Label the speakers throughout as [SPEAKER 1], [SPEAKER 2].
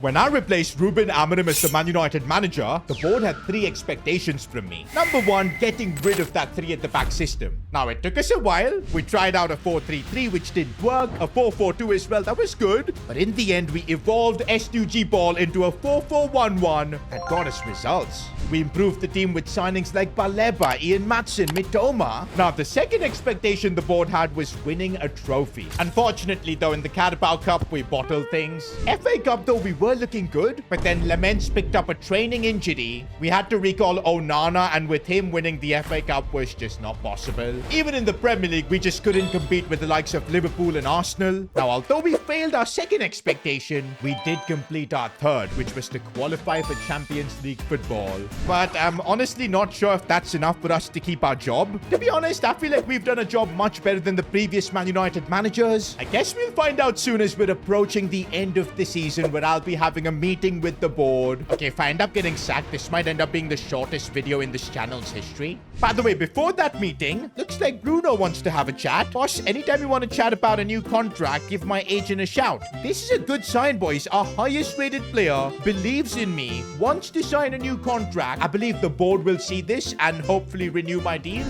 [SPEAKER 1] When I replaced Ruben Amorim as the Man United manager, the board had 3 expectations from me. Number 1, getting rid of that 3 at the back system. Now, it took us a while. We tried out a 4-3-3, which didn't work. A 4-4-2 as well, that was good. But in the end, we evolved SUG ball into a 4-4-1-1 that got us results. We improved the team with signings like Baleba, Ian Matson, Mitoma. Now, the second expectation the board had was winning a trophy. Unfortunately, though, in the Carabao Cup, we bottled things. FA Cup, though, we were looking good, but then Laments picked up a training injury. We had to recall Onana, and with him winning the FA Cup was just not possible. Even in the Premier League, we just couldn't compete with the likes of Liverpool and Arsenal. Now, although we failed our second expectation, we did complete our third, which was to qualify for Champions League football. But I'm honestly not sure if that's enough for us to keep our job. To be honest, I feel like we've done a job much better than the previous Man United managers. I guess we'll find out soon as we're approaching the end of the season, where I'll be having a meeting with the board. Okay, if I end up getting sacked, this might end up being the shortest video in this channel's history. By the way, before that meeting, looks like Bruno wants to have a chat. Boss, anytime you want to chat about a new contract, give my agent a shout. This is a good sign, boys. Our highest rated player believes in me, wants to sign a new contract. I believe the board will see this and hopefully renew my deal.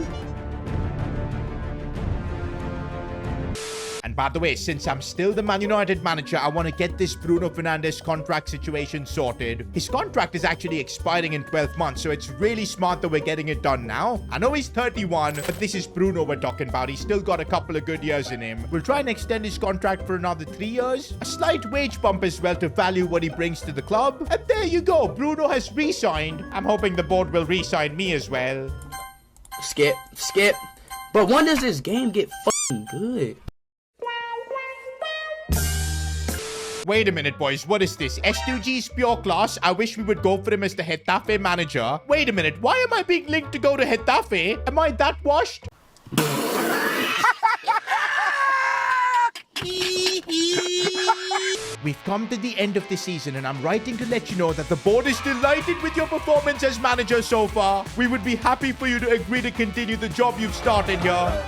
[SPEAKER 1] And by the way, since I'm still the Man United manager, I want to get this Bruno Fernandez contract situation sorted. His contract is actually expiring in 12 months, so it's really smart that we're getting it done now. I know he's 31, but this is Bruno we're talking about. He's still got a couple of good years in him. We'll try and extend his contract for another 3 years. A slight wage bump as well to value what he brings to the club. And there you go. Bruno has re-signed. I'm hoping the board will re-sign me as well.
[SPEAKER 2] Skip. But when does this game get fucking good?
[SPEAKER 1] Wait a minute, boys. What is this? S2G's pure class? I wish we would go for him as the Getafe manager. Wait a minute. Why am I being linked to go to Getafe? Am I that washed? We've come to the end of the season, and I'm writing to let you know that the board is delighted with your performance as manager so far. We would be happy for you to agree to continue the job you've started here.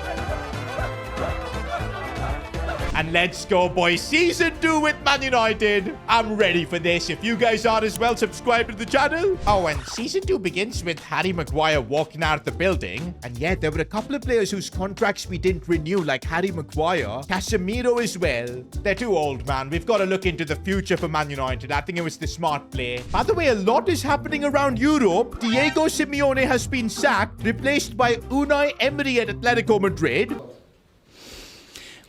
[SPEAKER 1] And let's go, boys. Season 2 with Man United. I'm ready for this. If you guys are as well, subscribe to the channel. Oh, and Season 2 begins with Harry Maguire walking out of the building. And yet, there were a couple of players whose contracts we didn't renew, like Harry Maguire, Casemiro as well. They're too old, man. We've got to look into the future for Man United. I think it was the smart play. By the way, a lot is happening around Europe. Diego Simeone has been sacked, replaced by Unai Emery at Atletico Madrid.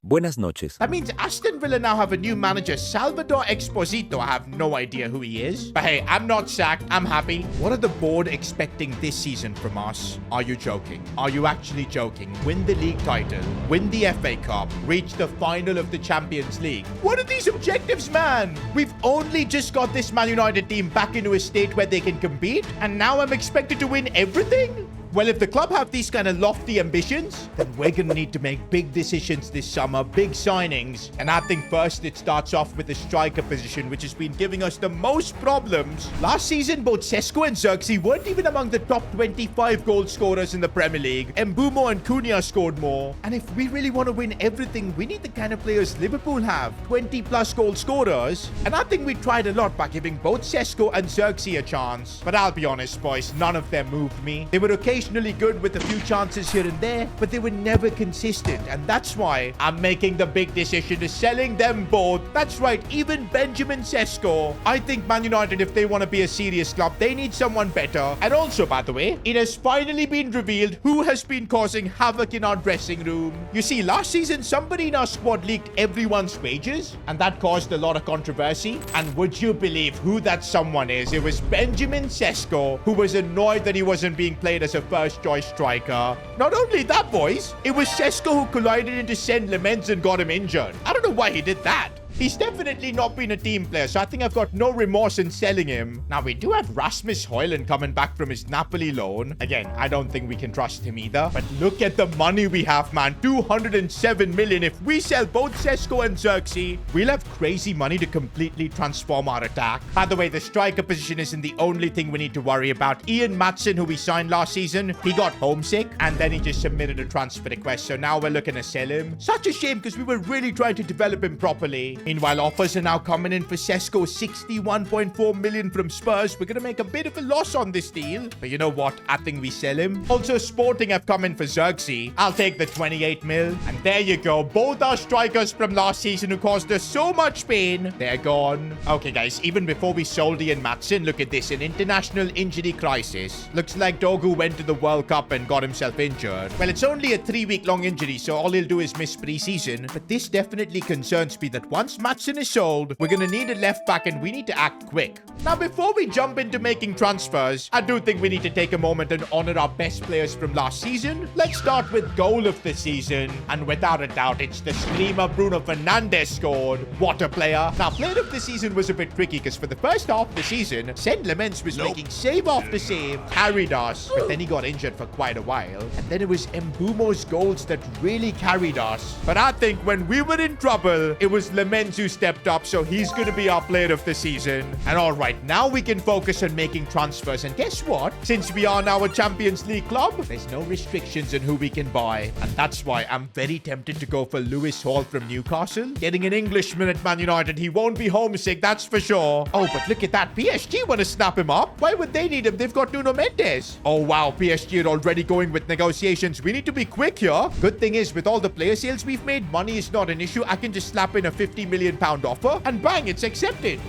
[SPEAKER 3] Buenas noches.
[SPEAKER 1] That means Aston Villa now have a new manager, Salvador Exposito. I have no idea who he is. But hey, I'm not sacked. I'm happy. What are the board expecting this season from us? Are you joking? Are you actually joking? Win the league title, win the FA Cup, reach the final of the Champions League. What are these objectives, man? We've only just got this Man United team back into a state where they can compete, and now I'm expected to win everything? Well, if the club have these kind of lofty ambitions, then we're going to need to make big decisions this summer, big signings. And I think first it starts off with the striker position, which has been giving us the most problems. Last season, both Sesko and Xerxes weren't even among the top 25 goal scorers in the Premier League. Mbumo and Cunha scored more. And if we really want to win everything, we need the kind of players Liverpool have, 20+ goal scorers. And I think we tried a lot by giving both Sesko and Xerxes a chance. But I'll be honest, boys, none of them moved me. They were occasionally good with a few chances here and there, but they were never consistent, and that's why I'm making the big decision to selling them both. That's right, even Benjamin Sesko. I think Man United, if they want to be a serious club, they need someone better. And also, by the way, it has finally been revealed who has been causing havoc in our dressing room. You see, last season, somebody in our squad leaked everyone's wages, and that caused a lot of controversy. And would you believe who that someone is? It was Benjamin Sesko, who was annoyed that he wasn't being played as a first choice striker. Not only that, boys, it was Sesko who collided into Sen Laments and got him injured. I don't know why he did that. He's definitely not been a team player, so I think I've got no remorse in selling him. Now, we do have Rasmus Højlund coming back from his Napoli loan. Again, I don't think we can trust him either. But look at the money we have, man. 207 million. If we sell both Sesko and Xerxes, we'll have crazy money to completely transform our attack. By the way, the striker position isn't the only thing we need to worry about. Ian Matson, who we signed last season, he got homesick, and then he just submitted a transfer request. So now we're looking to sell him. Such a shame, because we were really trying to develop him properly. Meanwhile, offers are now coming in for Sesko, 61.4 million from Spurs. We're going to make a bit of a loss on this deal. But you know what? I think we sell him. Also, Sporting have come in for Xerxes. I'll take the 28 mil. And there you go. Both our strikers from last season who caused us so much pain, they're gone. Okay, guys, even before we sold Ian Maatsen, look at this. An international injury crisis. Looks like Dogu went to the World Cup and got himself injured. Well, it's only a 3-week-long injury, so all he'll do is miss pre-season. But this definitely concerns me that once Maatsen is sold, we're going to need a left back and we need to act quick. Now, before we jump into making transfers, I do think we need to take a moment and honor our best players from last season. Let's start with goal of the season. And without a doubt, it's the screamer Bruno Fernandez scored. What a player. Now, player of the season was a bit tricky because for the first half of the season, Saint Lemens was making save after save, carried us, but then he got injured for quite a while. And then it was Mbumo's goals that really carried us. But I think when we were in trouble, it was Lemens who stepped up, so he's going to be our player of the season. And all right, now we can focus on making transfers. And guess what? Since we are now a Champions League club, there's no restrictions on who we can buy. And that's why I'm very tempted to go for Lewis Hall from Newcastle. Getting an Englishman at Man United, he won't be homesick, that's for sure. Oh, but look at that. PSG want to snap him up. Why would they need him? They've got Nuno Mendes. Oh, wow. PSG are already going with negotiations. We need to be quick here. Good thing is, with all the player sales we've made, money is not an issue. I can just slap in a £50 million offer and bang, it's accepted.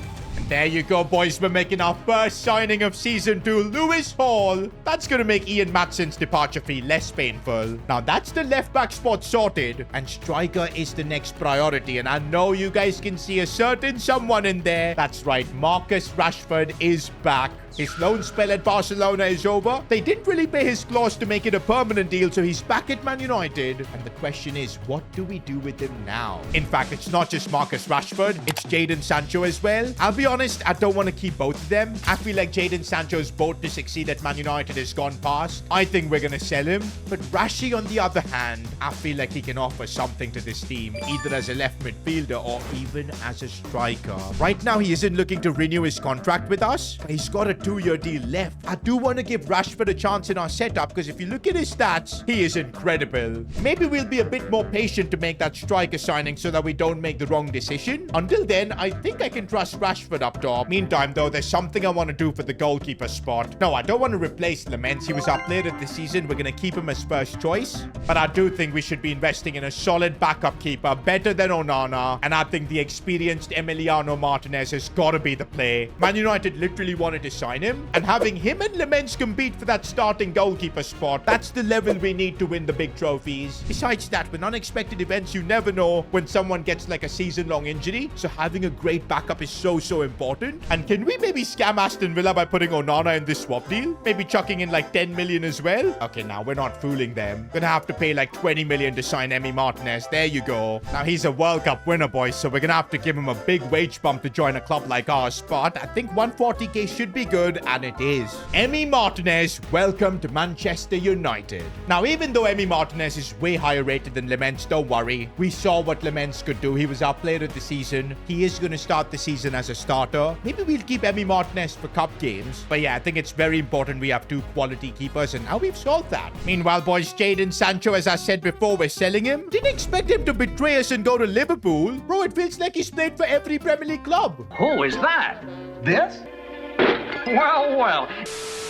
[SPEAKER 1] There you go, boys. We're making our first signing of Season 2, Lewis Hall. That's going to make Ian Maatsen's departure fee less painful. Now, that's the left-back spot sorted. And striker is the next priority. And I know you guys can see a certain someone in there. That's right. Marcus Rashford is back. His loan spell at Barcelona is over. They didn't really pay his clause to make it a permanent deal, so he's back at Man United. And the question is, what do we do with him now? In fact, it's not just Marcus Rashford, it's Jadon Sancho as well. I'll be honest, I don't want to keep both of them. I feel like Jadon Sancho's boat to succeed at Man United has gone past. I think we're going to sell him. But Rashi, on the other hand, I feel like he can offer something to this team, either as a left midfielder or even as a striker. Right now, he isn't looking to renew his contract with us, but he's got a 2-year deal left. I do want to give Rashford a chance in our setup because if you look at his stats, he is incredible. Maybe we'll be a bit more patient to make that striker signing so that we don't make the wrong decision. Until then, I think I can trust Rashford up top. Meantime, though, there's something I want to do for the goalkeeper spot. No, I don't want to replace Lemens. He was our player of the season. We're going to keep him as first choice. But I do think we should be investing in a solid backup keeper, better than Onana. And I think the experienced Emiliano Martinez has got to be the play. Man United literally wanted to sign him, and having him and Lemens compete for that starting goalkeeper spot, that's the level we need to win the big trophies. Besides that, with unexpected events, you never know when someone gets like a season-long injury, so having a great backup is so important. And can we maybe scam Aston Villa by putting Onana in this swap deal? Maybe chucking in like 10 million as well? Okay, now we're not fooling them. Gonna have to pay like 20 million to sign Emi Martinez. There you go. Now he's a World Cup winner, boys, so we're gonna have to give him a big wage bump to join a club like ours, but I think 140k should be good, and it is. Emi Martinez, welcome to Manchester United. Now, even though Emi Martinez is way higher rated than Lemens, don't worry. We saw what Lemens could do. He was our player of the season. He is going to start the season as a starter. Maybe we'll keep Emi Martinez for cup games. But yeah, I think it's very important we have 2 quality keepers, and now we've solved that. Meanwhile, boys, Jadon Sancho, as I said before, we're selling him. Didn't expect him to betray us and go to Liverpool. Bro, it feels like he's played for every Premier League club.
[SPEAKER 3] Who is that? This? Well.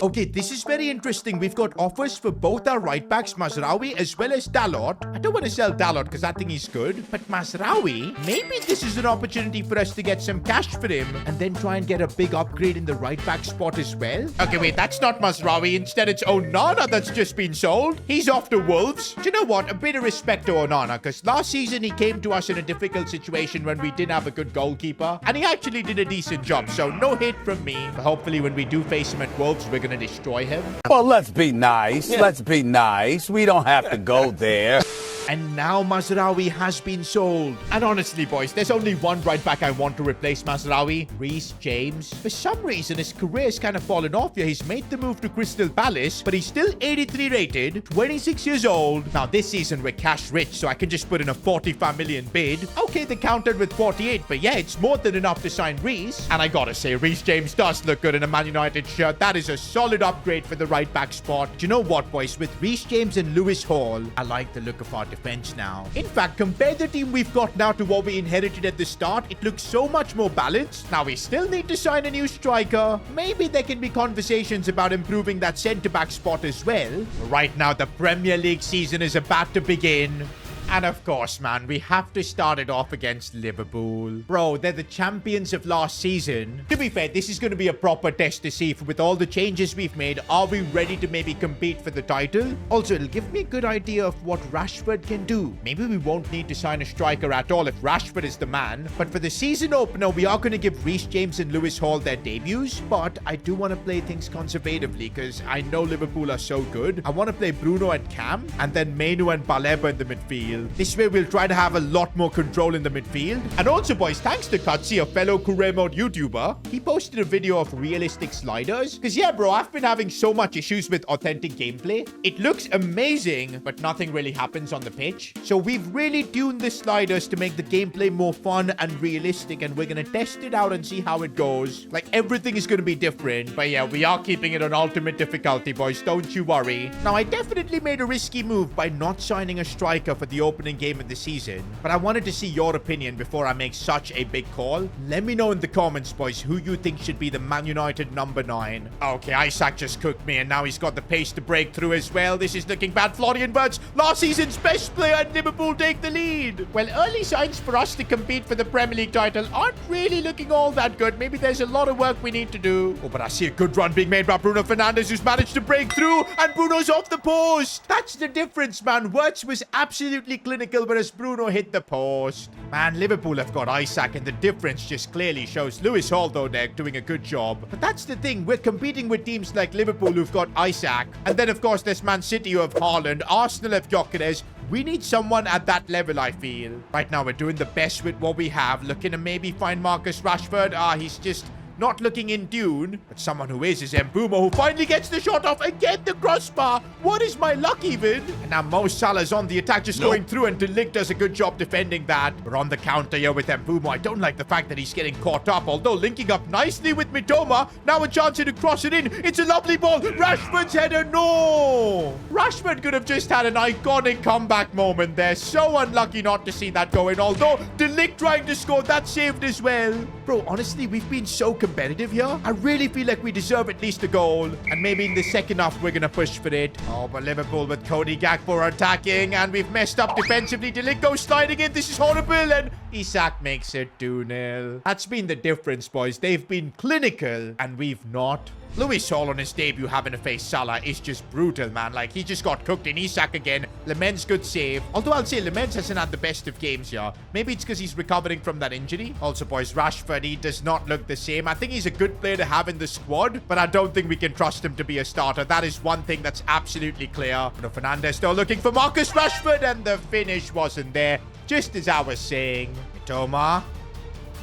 [SPEAKER 1] Okay, this is very interesting. We've got offers for both our right backs, Mazraoui, as well as Dalot. I don't want to sell Dalot because I think he's good. But Mazraoui, maybe this is an opportunity for us to get some cash for him and then try and get a big upgrade in the right back spot as well. Okay, wait, that's not Mazraoui. Instead, it's Onana that's just been sold. He's off to Wolves. Do you know what? A bit of respect to Onana, because last season he came to us in a difficult situation when we didn't have a good goalkeeper, and he actually did a decent job, so no hate from me. But hopefully when we do face him at Wolves, we're going to destroy him.
[SPEAKER 4] Well, let's be nice. Yeah. Let's be nice. We don't have to go there.
[SPEAKER 1] And now Mazraoui has been sold. And honestly, boys, there's only one right back I want to replace Mazraoui, Reece James. For some reason, his career has kind of fallen off here. He's made the move to Crystal Palace, but he's still 83 rated, 26 years old. Now, this season, we're cash rich, so I can just put in a 45 million bid. Okay, they countered with 48, but yeah, it's more than enough to sign Reece. And I gotta say, Reece James does look good in a Man United shirt. That is a solid upgrade for the right back spot. Do you know what, boys? With Reece James and Lewis Hall, I like the look of our defense now. In fact, compare the team we've got now to what we inherited at the start. It looks so much more balanced. Now, we still need to sign a new striker. Maybe there can be conversations about improving that centre-back spot as well. Right now, the Premier League season is about to begin. And of course, man, we have to start it off against Liverpool. Bro, they're the champions of last season. To be fair, this is going to be a proper test to see if with all the changes we've made, are we ready to maybe compete for the title? Also, it'll give me a good idea of what Rashford can do. Maybe we won't need to sign a striker at all if Rashford is the man. But for the season opener, we are going to give Reece James and Lewis Hall their debuts. But I do want to play things conservatively because I know Liverpool are so good. I want to play Bruno at cam and then Mainu and Baleba in the midfield. This way, we'll try to have a lot more control in the midfield. And also, boys, thanks to Kutsi, a fellow career mode YouTuber, he posted a video of realistic sliders. Because, yeah, bro, I've been having so much issues with authentic gameplay. It looks amazing, but nothing really happens on the pitch. So we've really tuned the sliders to make the gameplay more fun and realistic. And we're going to test it out and see how it goes. Like, everything is going to be different. But, yeah, we are keeping it on ultimate difficulty, boys. Don't you worry. Now, I definitely made a risky move by not signing a striker for the opening game of the season, but I wanted to see your opinion before I make such a big call. Let me know in the comments, boys, who you think should be the Man United number 9. Okay, Isaac just cooked me, and now he's got the pace to break through as well. This is looking bad. Florian Wirtz, last season's best player, and Liverpool take the lead. Well, early signs for us to compete for the Premier League title aren't really looking all that good. Maybe there's a lot of work we need to do. Oh, but I see a good run being made by Bruno Fernandez, who's managed to break through, and Bruno's off the post. That's the difference, man. Wirtz was absolutely clinical, whereas Bruno hit the post. Man, Liverpool have got Isaac, and the difference just clearly shows. Lewis Hall, though, they're doing a good job. But that's the thing. We're competing with teams like Liverpool, who've got Isaac. And then, of course, there's Man City, who have Haaland. Arsenal have Gyökeres. We need someone at that level, I feel. Right now, we're doing the best with what we have. Looking to maybe find Marcus Rashford. He's just not looking in tune. But someone who is Mbeumo, who finally gets the shot off. Again, the crossbar. What is my luck even? And now Mo Salah's on the attack, just going through, and De Ligt does a good job defending that. We're on the counter here with Mbeumo. I don't like the fact that he's getting caught up, although linking up nicely with Mitoma. Now a chance to cross it in. It's a lovely ball. Rashford's header. No! Rashford could have just had an iconic comeback moment there. So unlucky not to see that go in, although De Ligt trying to score, that saved as well. Bro, honestly, we've been so competitive here. I really feel like we deserve at least a goal. And maybe in the second half, we're going to push for it. Oh, but Liverpool with Cody Gakpo are attacking. And we've messed up defensively. De Ligt goes sliding in. This is horrible. And Isak makes it 2-0. That's been the difference, boys. They've been clinical, and we've not. Lewis Hall on his debut having to face Salah is just brutal, man. Like, he just got cooked in. Isak again. Lemens good save. Although I'll say Lemens hasn't had the best of games here. Maybe it's because he's recovering from that injury. Also, boys, Rashford, he does not look the same. I think he's a good player to have in the squad, but I don't think we can trust him to be a starter. That is one thing that's absolutely clear. Bruno Fernandez still looking for Marcus Rashford, and the finish wasn't there. Just as I was saying. Mitoma.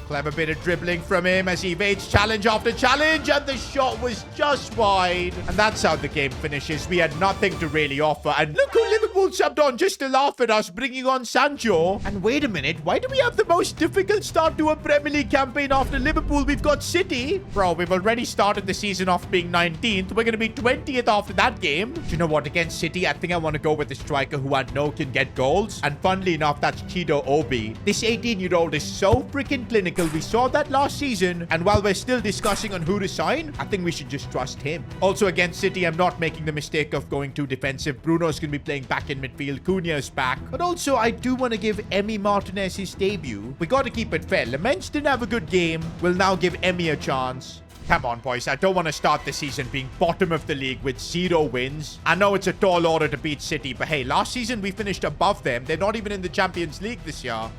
[SPEAKER 1] Clever bit of dribbling from him as he evades challenge after challenge, and the shot was just wide. And that's how the game finishes. We had nothing to really offer. And look who Liverpool subbed on just to laugh at us, bringing on Sancho. And wait a minute, why do we have the most difficult start to a Premier League campaign after Liverpool? We've got City. Bro, we've already started the season off being 19th. We're going to be 20th after that game. Do you know what? Against City, I think I want to go with the striker who I know can get goals. And funnily enough, that's Chido Obi. This 18-year-old is so freaking clinical. We saw that last season, and while we're still discussing on who to sign, I think we should just trust him. Also, against City, I'm not making the mistake of going too defensive. Bruno's going to be playing back in midfield. Cunha's back. But also, I do want to give Emi Martinez his debut. We got to keep it fair. Lemens didn't have a good game. We'll now give Emi a chance. Come on, boys. I don't want to start the season being bottom of the league with 0 wins. I know it's a tall order to beat City, but hey, last season we finished above them. They're not even in the Champions League this year.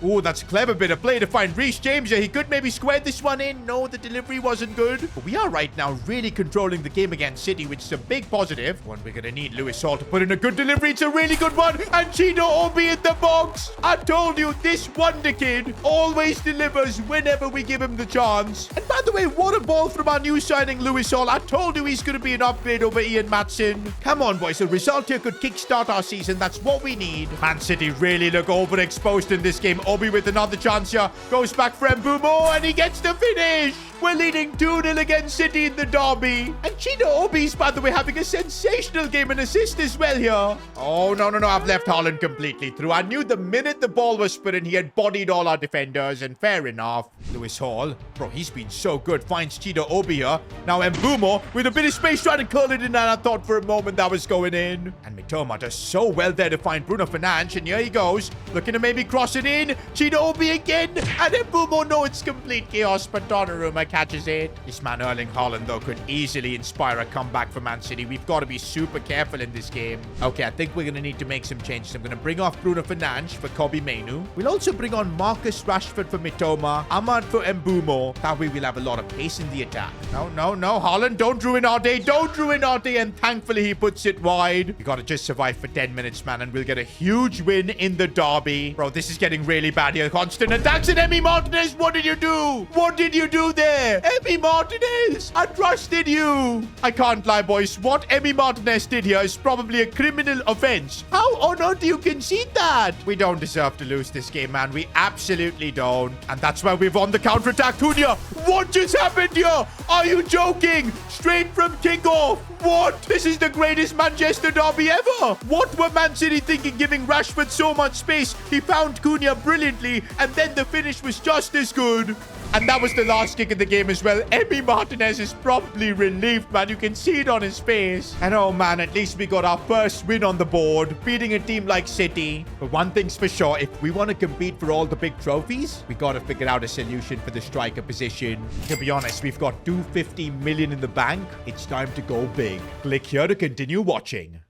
[SPEAKER 1] Oh, that's a clever bit of play to find Reece James here. He could maybe square this one in. No, the delivery wasn't good. But we are right now really controlling the game against City, which is a big positive. One, we're going to need Lewis Hall to put in a good delivery. It's a really good one. And Chido Obi in the box. I told you, this wonder kid always delivers whenever we give him the chance. And by the way, what a ball from our new signing, Lewis Hall. I told you he's going to be an upgrade over Ian Maatsen. Come on, boys. A result here could kickstart our season. That's what we need. Man City really look overexposed in this game. Obi with another chance here. Goes back for Mbeumo, and he gets the finish. We're leading 2-0 against City in the derby. And Chino Obi's, by the way, having a sensational game and assist as well here. Oh, no. I've left Haaland completely through. I knew the minute the ball was put in, he had bodied all our defenders, and fair enough. Lewis Hall, bro, he's been so good. Finds Chino Obi here. Now Mbumo with a bit of space trying to curl it in, and I thought for a moment that was going in. And Mitoma does so well there to find Bruno Fernandez, and here he goes. Looking to maybe cross it in. Chino Obi again. And Mbumo, no, it's complete chaos, but Donnarumma catches it. This man Erling Haaland, though, could easily inspire a comeback for Man City. We've got to be super careful in this game. Okay, I think we're going to need to make some changes. I'm going to bring off Bruno Fernandes for Kobe Mainu. We'll also bring on Marcus Rashford for Mitoma. Ahmad for Mbumo. That way we'll have a lot of pace in the attack. No. Haaland, don't ruin our day. Don't ruin our day. And thankfully, he puts it wide. We got to just survive for 10 minutes, man, and we'll get a huge win in the derby. Bro, this is getting really bad here. Constant attacks, and Emi Martinez, what did you do? What did you do there? Emi Martinez, I trusted you. I can't lie, boys. What Emi Martinez did here is probably a criminal offense. How on earth do you concede that? We don't deserve to lose this game, man. We absolutely don't. And that's why we've won the counter-attack. Cunha, what just happened here? Are you joking? Straight from kickoff. What? This is the greatest Manchester derby ever. What were Man City thinking, giving Rashford so much space? He found Cunha brilliantly, and then the finish was just as good. And that was the last kick of the game as well. Emi Martinez is probably relieved, man. You can see it on his face. And oh, man, at least we got our first win on the board, beating a team like City. But one thing's for sure, if we want to compete for all the big trophies, we got to figure out a solution for the striker position. To be honest, we've got 250 million in the bank. It's time to go big. Click here to continue watching.